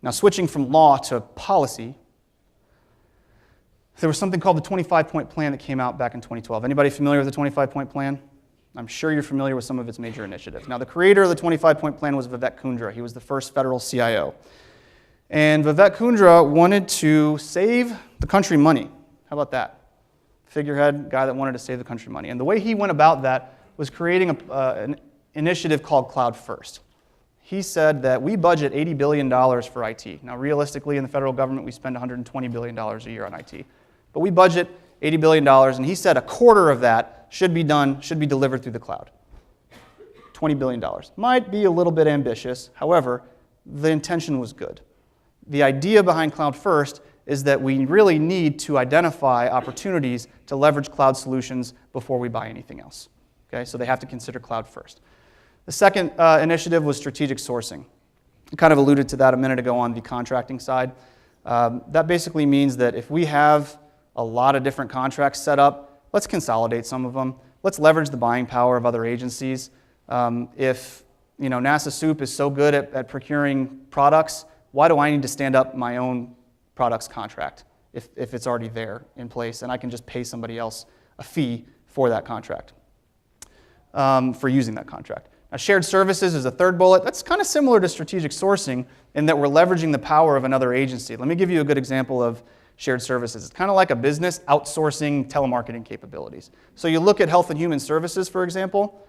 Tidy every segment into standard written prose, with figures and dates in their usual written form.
Now, switching from law to policy, there was something called the 25-point plan that came out back in 2012. Anybody familiar with the 25-point plan? I'm sure you're familiar with some of its major initiatives. Now, the creator of the 25-point plan was Vivek Kundra. He was the first federal CIO. And Vivek Kundra wanted to save the country money. How about that? Figurehead, guy that wanted to save the country money. And the way he went about that was creating an initiative called Cloud First. He said that we budget $80 billion for IT. Now, realistically, in the federal government, we spend $120 billion a year on IT. But we budget $80 billion, and he said a quarter of that should be delivered through the cloud. $20 billion. Might be a little bit ambitious. However, the intention was good. The idea behind Cloud First is that we really need to identify opportunities to leverage cloud solutions before we buy anything else. Okay, so they have to consider cloud first. The second initiative was strategic sourcing. I kind of alluded to that a minute ago on the contracting side. That basically means that if we have a lot of different contracts set up, let's consolidate some of them. Let's leverage the buying power of other agencies. If NASA Soup is so good at procuring products, why do I need to stand up my own products contract if it's already there in place and I can just pay somebody else a fee for that contract, for using that contract? Now, shared services is a third bullet. That's kind of similar to strategic sourcing in that we're leveraging the power of another agency. Let me give you a good example of shared services. It's kind of like a business outsourcing telemarketing capabilities. So you look at Health and Human Services, for example,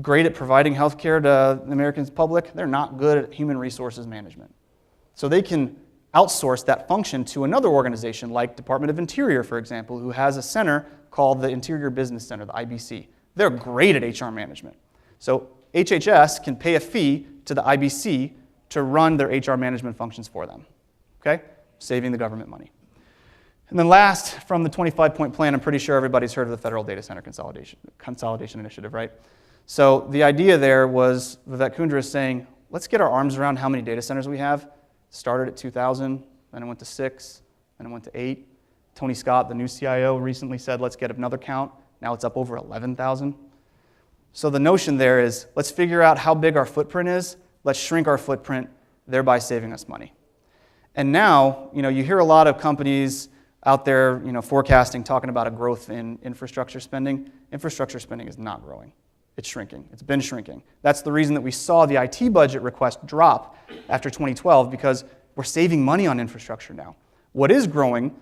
great at providing health care to the American public. They're not good at human resources management. So they can outsource that function to another organization like Department of Interior, for example, who has a center called the Interior Business Center, the IBC. They're great at HR management. So HHS can pay a fee to the IBC to run their HR management functions for them, okay? Saving the government money. And then last, from the 25-point plan, I'm pretty sure everybody's heard of the Federal Data Center Consolidation Initiative, right? So the idea there was Vivek Kundra saying, let's get our arms around how many data centers we have. Started at 2,000, then it went to 6, then it went to 8. Tony Scott, the new CIO, recently said, let's get another count. Now it's up over 11,000. So the notion there is, let's figure out how big our footprint is, let's shrink our footprint, thereby saving us money. And now, you hear a lot of companies out there, forecasting, talking about a growth in infrastructure spending. Infrastructure spending is not growing. It's shrinking. It's been shrinking. That's the reason that we saw the IT budget request drop after 2012, because we're saving money on infrastructure now. What is growing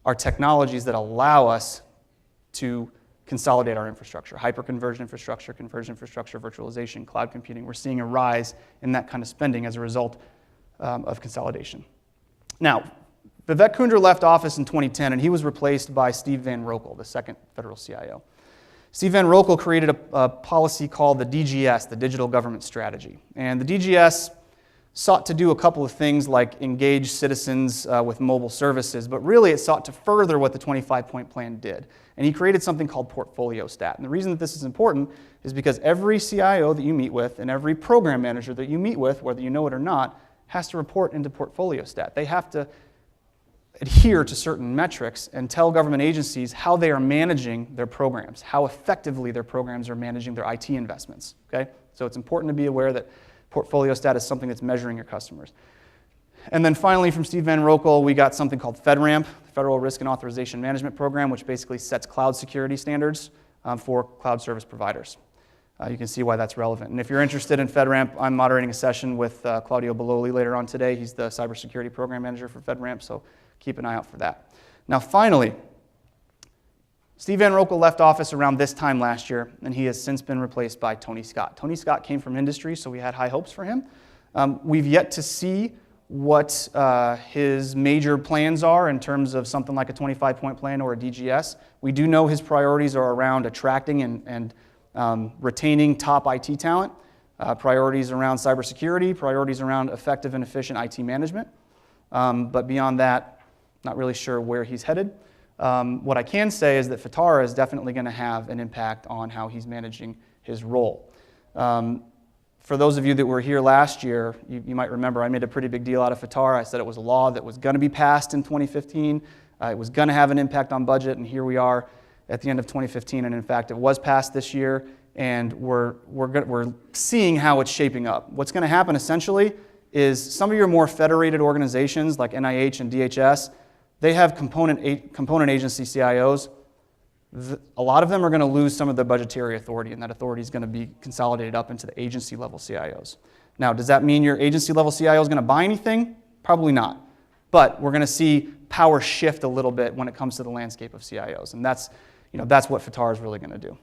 are technologies that allow us to consolidate our infrastructure. Hyperconverged infrastructure, converged infrastructure, virtualization, cloud computing. We're seeing a rise in that kind of spending as a result of consolidation. Now, Vivek Kundra left office in 2010, and he was replaced by Steve Van Rokel, the second federal CIO. Steve Van Rokel created a policy called the DGS, the Digital Government Strategy. And the DGS sought to do a couple of things like engage citizens with mobile services, but really it sought to further what the 25-point plan did. And he created something called Portfolio Stat. And the reason that this is important is because every CIO that you meet with and every program manager that you meet with, whether you know it or not, has to report into Portfolio Stat. They have to adhere to certain metrics and tell government agencies how they are managing their programs, how effectively their programs are managing their IT investments. Okay? So it's important to be aware that Portfolio Stat is something that's measuring your customers. And then finally, from Steve Van Rokel, we got something called FedRAMP, the Federal Risk and Authorization Management Program, which basically sets cloud security standards for cloud service providers. You can see why that's relevant. And if you're interested in FedRAMP, I'm moderating a session with Claudio Bololi later on today. He's the cybersecurity program manager for FedRAMP, so keep an eye out for that. Now, finally, Steve Van Rokel left office around this time last year, and he has since been replaced by Tony Scott. Tony Scott came from industry, so we had high hopes for him. We've yet to see what his major plans are in terms of something like a 25-point plan or a DGS. We do know his priorities are around attracting and retaining top IT talent, priorities around cybersecurity, priorities around effective and efficient IT management. But beyond that, not really sure where he's headed. What I can say is that FITARTA is definitely going to have an impact on how he's managing his role. For those of you that were here last year, you might remember I made a pretty big deal out of FITARTA. I said it was a law that was going to be passed in 2015. It was going to have an impact on budget, and here we are at the end of 2015, and in fact, it was passed this year, and we're seeing how it's shaping up. What's going to happen essentially is some of your more federated organizations like NIH and DHS, they have component agency CIOs. A lot of them are going to lose some of their budgetary authority, and that authority is going to be consolidated up into the agency level CIOs. Now, does that mean your agency level CIO is going to buy anything? Probably not. But we're going to see power shift a little bit when it comes to the landscape of CIOs, and that's what FITARTA is really going to do.